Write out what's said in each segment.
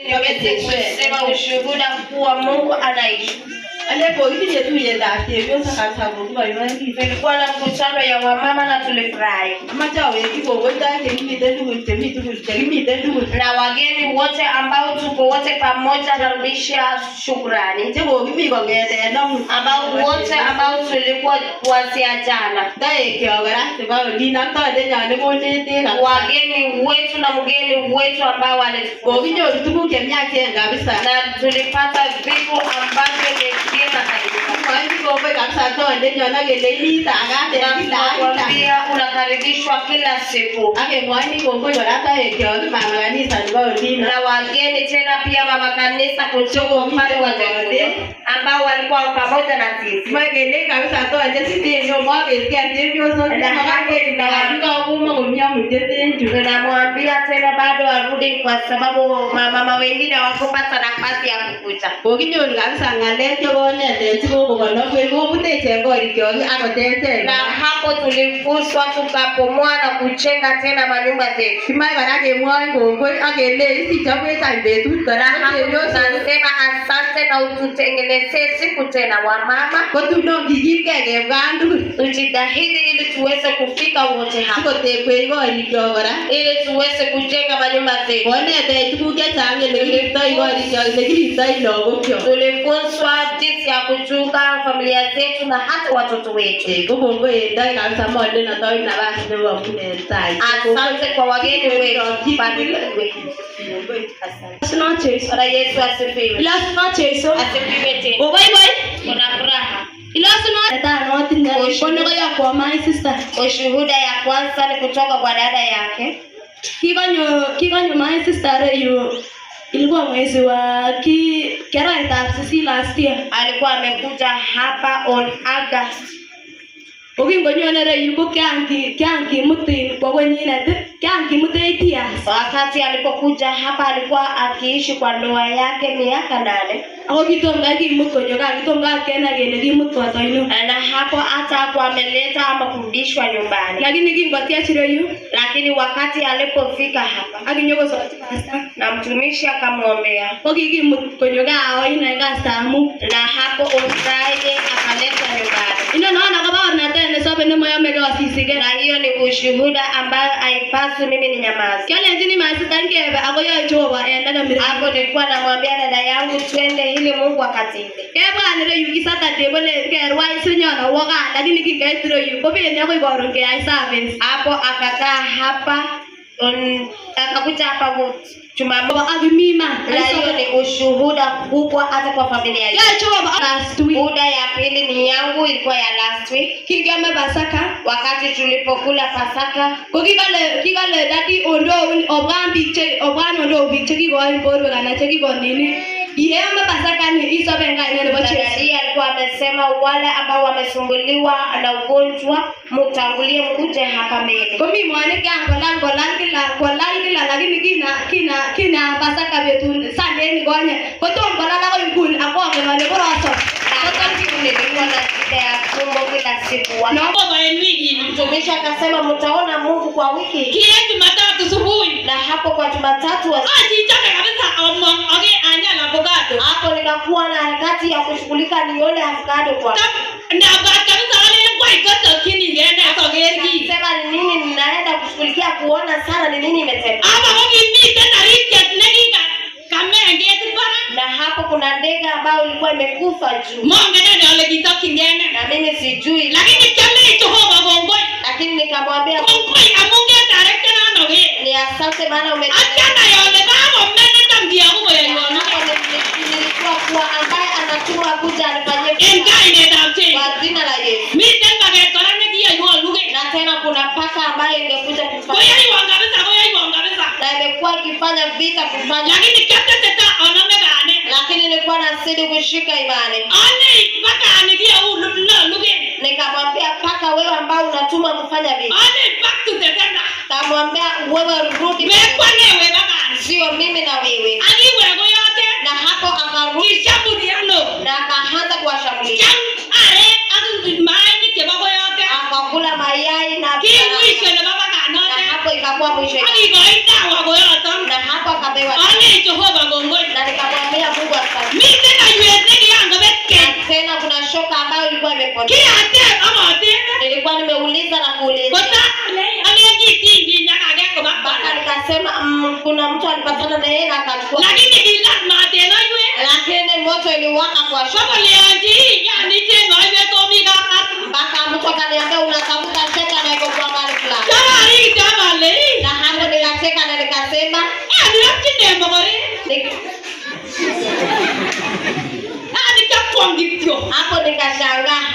niweze kusema ushuhuda kuwa Mungu anaishi. Tulikuwa na mkutano ya wamama na tulifurahi. Na wageni wote ambao tuko wote pamoja narudisha shukrani. Ambao wote ambao tulikuwa kuanzia jana. Wageni wetu na mgeni wetu ambao walitukuja. Na tulipata vitu ambavyo ni vyema kabisa. Pia unakaribishwa kila siku. Na wageni tena pia mama kanisa kutoka upande wa Jombe ambao walikuwa pamoja na sisi. Tunamwambia tena bado arudi kwa sababu mama wengine hawakupata nafasi ya kukuja. Na hapo tulifuswa tukapomua na kuchenga tena manyumba zetu. Tunasema asante na ututengenezee siku tena wamama. Tujitahidi ili tuweze kufika wote hapa. Ili tuweze kujenga manyumba zetu. Tulifunzwa jinsi ya kuchunga familia zetu na hata watoto wetu. Asante kwa wageni wetu. Yesu asifiwe. Asifiwe tena. Kuna furaha. Ushuhuda ya kwanza ni kutoka kwa dada yake. Kigonyo my sister ilikuwa mwezi wa last year. Alikuwa amekuja hapa on August. Wakati alipokuja hapa alikuwa akiishi kwa ndoa yake miaka 8. Na hapo hata hapo ameleta ama kurudishwa nyumbani. Lakini wakati alipofika hapa na mtumishi akamwombea. Na hapo on Friday akaleta nyumbani. Na hiyo ni ushuhuda ambayo haipaswi mimi ni nyamazi. Hapo nilikuwa namwambia dada yangu twende ili Mungu akatende. Hapo akakaa hapa akakuja hapa Jumamosi. Na hiyo ni ushuhuda kubwa hata kwa familia yetu. Ushuhuda ya pili ni yangu, ilikuwa ya last week. Wakati tulipokula Pasaka. Alikuwa amesema wale ambao wamesumbuliwa na ugonjwa mtangulie mkuje hapa mbele. Mtumishi akasema mtaona Mungu kwa wiki. Na hapo kwa Jumatatu hapo nikakuwa na harakati ya kushughulika nione avocado kwa. Sema ni nini ninaenda kushughulikia kuona sana ni nini imetendeka. Na hapo kuna ndege ambao ilikuwa imekufa juu. Na mimi sijui. Lakini nikamwambia ni asante maana nilikuwa kuwa ambaye anatuma kuja anifanyie kwa jina la Yesu. Na tena kuna paka ambaye ingekuja kufanya. Na imekuwa ikifanya vita kufanya. Lakini nilikuwa nasidi kushika imani. Nikamwambia paka wewe ambao unatuma kufanya vita. Kamwambia wewe rudi. Sio mimi na wewe. Na hapo akarudi. Na akaanza kuwashambulia. Akakula mayai na hapo ikakuwa mwisho. Na hapo akapewa. kuuliza. Mpaka nikasema kuna mtu alipatana na yeye akachukua. Lakini moto iliwaka kwa shamba. Mpaka mtu akaniambia unatafuta cheka na iko kwa mahali fulani. Na hapo nikacheka na nikasema hapo nikashangaa.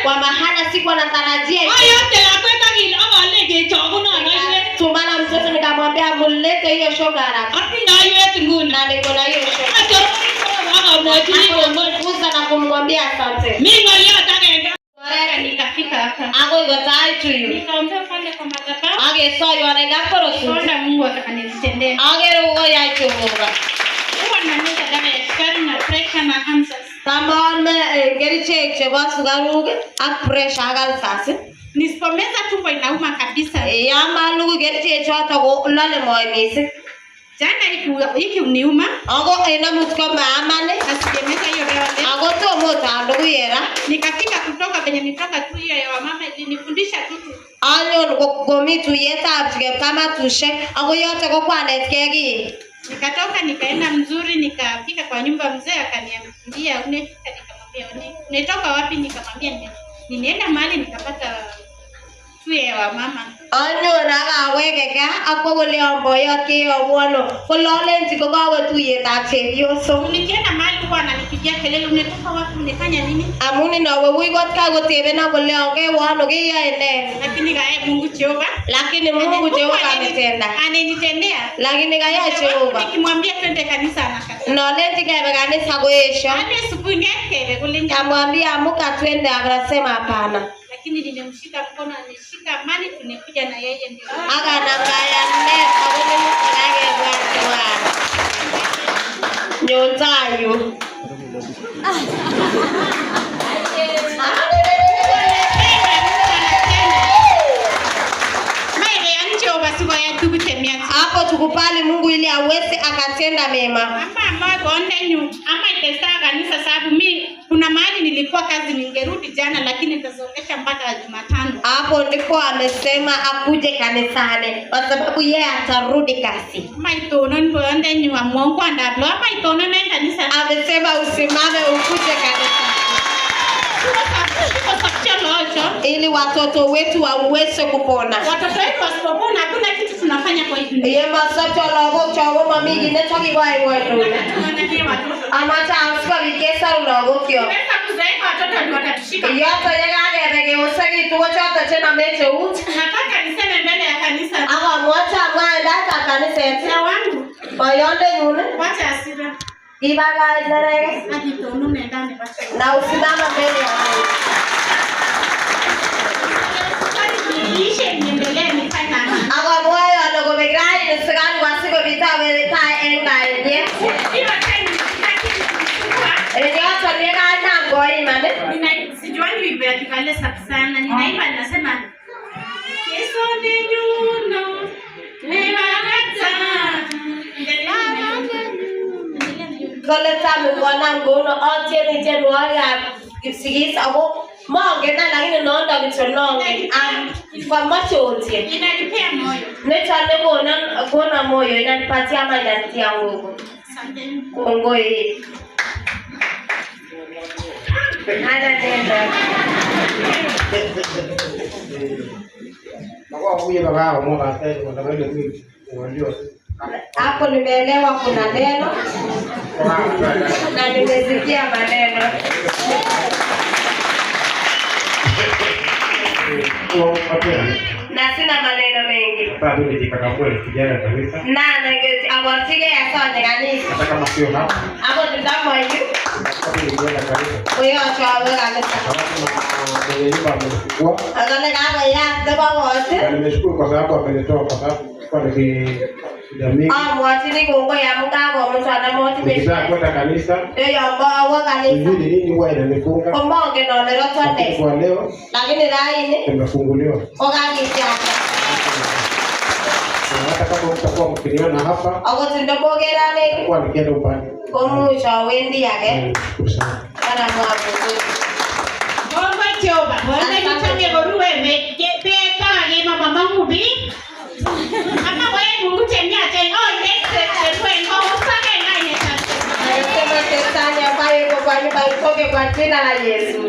Kwa maana sikuwa natarajia tumana mtoto nikamwambia mulete hiyo shoga haraka. Na niko na hiyo shoga. Kuza na kumwambia asante. Nikafika hapa. Ako iko tayari tu hiyo. Nikaongea pale kwa madhabahu. Age so yone ngakoro su. Naona Mungu atakanitendea. Age ruo ya chumunga. Huwa nameza dawa ya sukari na pressure na cancer. Tamon me ngeri check chebo sukaruk ak pressure ak alsas. Nisipomeza tumbo inauma kabisa. Ya malu ngeri check choto ko lale moyo mising. Jana hiki uniuma. Ako ina mutko maamane. Asijemeza hiyo dawa leo. Ako tomo tando kuyera. Nikafika kutoka penye nitoka tu hiyo ya mama ilinifundisha kitu. Anyon komi tuyetab kipkamatushek ako yote ko kwanetkei ki. Nikatoka nikaenda mzuri nikafika kwa nyumba mzee akaniambia unafika, nikamwambia unatoka wapi, nikamwambia ninaenda mahali nikapata tuye wa mama. Anyon akawekeka ako kole amboyot keyobwono kololenji ko kawe tuyetab chepyosok. Nikienda mahali huwa ananipigia kelele unatoka wapi, unafanya nini? Amuni nawe wuy kot kakotebena kole angewono keyoe ne. Lakini kae Mungu Jehova. Lakini Mungu Jehova ananitendea. Lakini kaya Jehova. Nikimwambia twende kanisa anakataa. Nolenji kebe kanisa koesho. Hadi asubuhi ngeke kule nje. Kamwambia amuka twende akasema hapana. Lakini nilimshika mkono, nilishika amani, tunekuja na yeye ndio. Akanambaya ne akone mukage bwana. Nyonzayo. Hapo tukupali Mungu ili aweze akatenda mema. Ama itesa kanisa sababu mimi kuna mahali nilikuwa kazi ningerudi jana lakini nitazongesha mpaka Jumatano. Hapo ndipo amesema akuje kanisani kwa sababu yeye atarudi kazi. Ama itono ndio ndio wa Mungu andablo ama itono na kanisa. Amesema usimame ukuje kanisani. Ili watoto wetu waweze kupona. Watoto wetu wasipopona hakuna kitu tunafanya kwa hii dunia. Yeye masato logo chawo mami gine toki wai wetu. Amata aswa bigesa logo kio. Tunaweza kuzaika watoto ndio watatushika. Yote yale bege usagi tu chote tena meche ut. Nataka niseme mbele ya kanisa. Aga mwacha mwenda ka kanisa yetu. Na wangu. Bayonde yule. Wacha hasira. Ibaga zerege. Hadi tono nenda nibache. Na usimama mbele ya Mungu. Aga moyo alogo begrai nisagani wasiko bitawe ta engai ye. Ejato niega na ngoi mane. Sijuani ibea kikale sana. Ninaimba ninasema Yesu ni yuno. Kole tamu mwana ngono otie ni Januari kipsigis abo mongena lakini naona kitononge kwa macho otie. Inanipea moyo. Nechale kuona moyo inanipatia ama inanitia nguvu. Asante. Kongoi. Hana nenda. Hapo nimeelewa kuna neno na nimesikia maneno. Na sina maneno mengi. Sasa mimi nitakapokuwa kijana kabisa. Na awasige ya sawa kanisa. Hata kama sio hapa. Hapo tutamo hiyo. Nitakwenda kanisa. Kwa hiyo achawe kanisa. Mwenye nyumba amefungua. Agane kama ya daba wote. Na nimeshukuru kwa sababu amenitoa kwa sababu kwa jamii. Mwati ni kongo ya mkabo mtu anamoti Nikitaka besha. kwenda kanisa. Ndio wa kanisa. Nini nini huwa inanifunga. Komonge no leo twende. Kwa leo Lakini raini nimefunguliwa. okakisha. Hata kama mtakuwa mkiniona hapa. Ako tindobogera ne. Kwa nikienda upande. Komusha wendi yake. Sana. Kana mwapo. Mungu Jehova. Bwana Mwenye goruwe peta ye mama ngubi. Ama wewe mutembea tena Anasema shetani ambaye yuko kwa nyumba itoke kwa jina la Yesu.